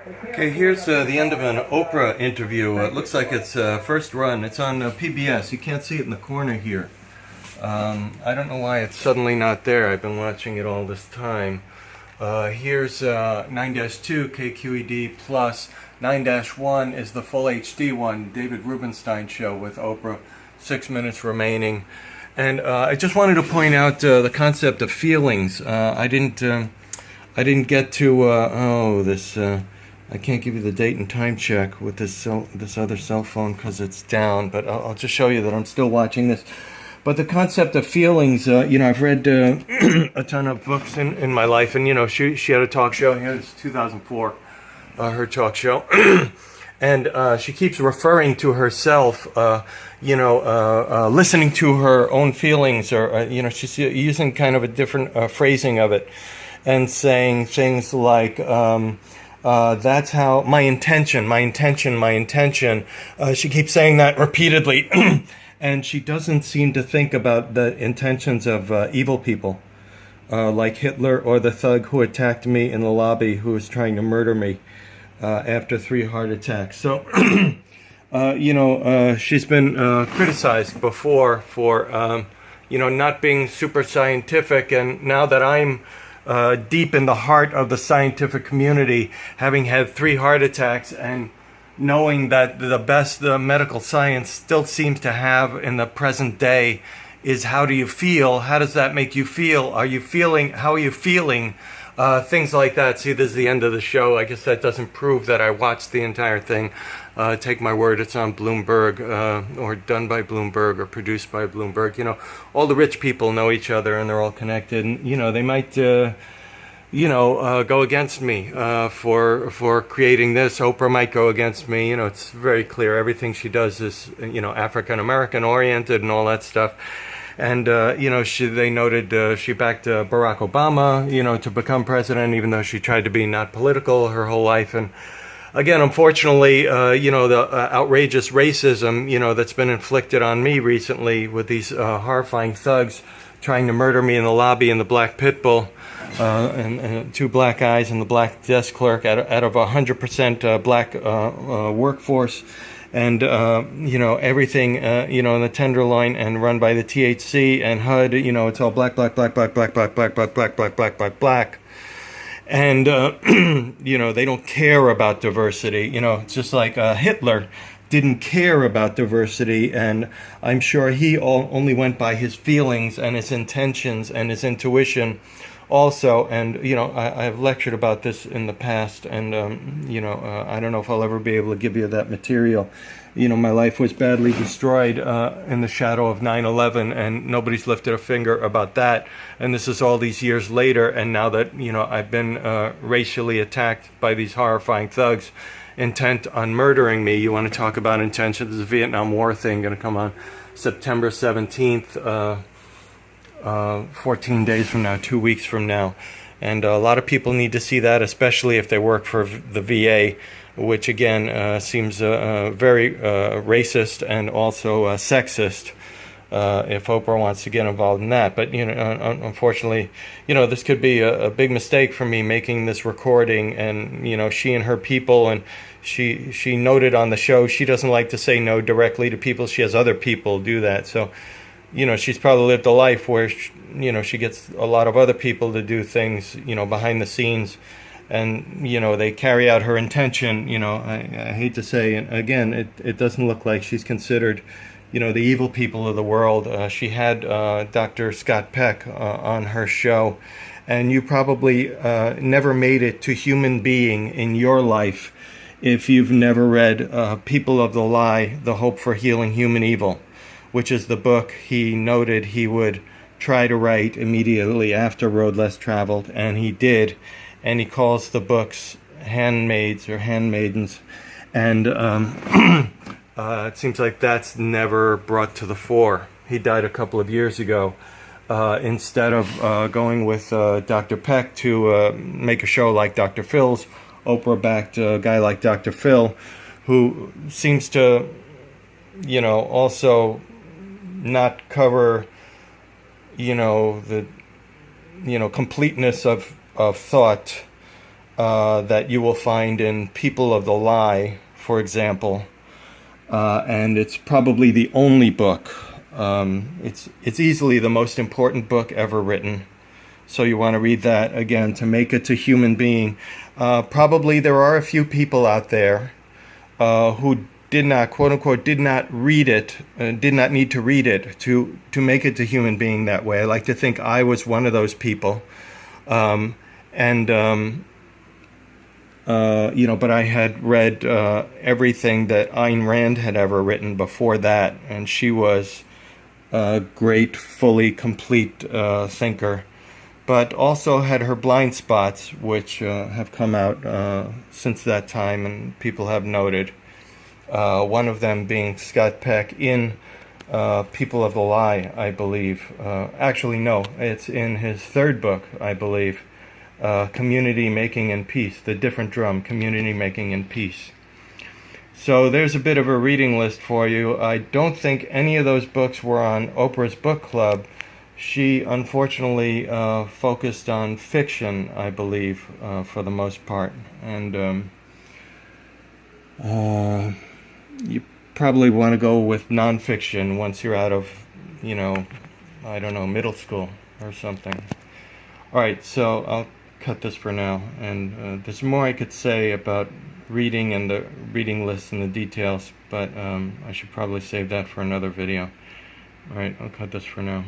Okay, here's the end of an Oprah interview. It looks like it's first run. It's on PBS. You can't see it in the corner here. I don't know why it's suddenly not there. I've been watching it all this time. Here's 9-2 KQED plus 9-1 is the full HD one, David Rubenstein show with Oprah. 6 minutes remaining. And I just wanted to point out the concept of feelings. I didn't get to this. I can't give you the date and time check with this other cell phone because it's down. But I'll just show you that I'm still watching this. But the concept of feelings, I've read a ton of books in my life, and she had a talk show. Here, it's 2004, her talk show. And she keeps referring to herself, listening to her own feelings, or she's using kind of a different phrasing of it, and saying things like, that's how my intention. She keeps saying that repeatedly, and she doesn't seem to think about the intentions of evil people, like Hitler or the thug who attacked me in the lobby, who was trying to murder me. After 3 heart attacks. So, she's been criticized before for, not being super scientific. And now that I'm deep in the heart of the scientific community, having had 3 heart attacks and knowing that the best the medical science still seems to have in the present day is how do you feel? How does that make you feel? How are you feeling? Things like that. See, this is the end of the show. I guess that doesn't prove that I watched the entire thing. Take my word, it's on Bloomberg, or done by Bloomberg, or produced by Bloomberg. All the rich people know each other and they're all connected. And, they might, go against me for creating this. Oprah might go against me. It's very clear. Everything she does is, African American oriented and all that stuff. And, they noted she backed Barack Obama, to become president, even though she tried to be not political her whole life. And again, unfortunately, the outrageous racism, that's been inflicted on me recently with these horrifying thugs trying to murder me in the lobby in the black pit bull, and 2 black guys and the black desk clerk out of 100% black workforce. And, everything, in the Tenderloin and run by the THC and HUD, it's all black. And, they don't care about diversity. It's just like Hitler didn't care about diversity. And I'm sure he only went by his feelings and his intentions and his intuition also. And, I've lectured about this in the past, and, I don't know if I'll ever be able to give you that material. My life was badly destroyed in the shadow of 9/11, and nobody's lifted a finger about that. And this is all these years later, and now that, I've been racially attacked by these horrifying thugs intent on murdering me. You want to talk about intention? There's a Vietnam War thing going to come on September 17th. 14 days from now, 2 weeks from now. And a lot of people need to see that, especially if they work for the VA, which again seems very racist and also sexist, if Oprah wants to get involved in that. But, unfortunately, this could be a big mistake for me making this recording. And, she and her people, and she noted on the show, she doesn't like to say no directly to people. She has other people do that. So, she's probably lived a life where, she gets a lot of other people to do things, behind the scenes, and, they carry out her intention. I hate to say, and again, it doesn't look like she's considered, the evil people of the world. She had Dr. Scott Peck on her show, and you probably never made it to human being in your life if you've never read People of the Lie, The Hope for Healing Human Evil, which is the book he noted he would try to write immediately after Road Less Traveled, and he did. And he calls the books handmaids or handmaidens. And it seems like that's never brought to the fore. He died a couple of years ago. Instead of going with Dr. Peck to make a show like Dr. Phil's, Oprah backed a guy like Dr. Phil, who seems to, also not cover, the, completeness of thought that you will find in People of the Lie, for example. And it's probably the only book. It's easily the most important book ever written. So you want to read that again, To Make It to Human Being. Probably there are a few people out there who did not, quote unquote, did not read it, did not need to read it to make it to human being that way. I like to think I was one of those people. But I had read everything that Ayn Rand had ever written before that, and she was a great, fully complete thinker, but also had her blind spots, which have come out since that time, and people have noted. One of them being Scott Peck in People of the Lie, I believe. Actually, no, it's in his third book, I believe. Community Making and Peace, The Different Drum, Community Making and Peace. So there's a bit of a reading list for you. I don't think any of those books were on Oprah's book club. She unfortunately focused on fiction, I believe, for the most part. And you probably want to go with nonfiction once you're out of, I don't know, middle school or something. All right, so I'll cut this for now, and there's more I could say about reading and the reading list and the details, but I should probably save that for another video. All right, I'll cut this for now.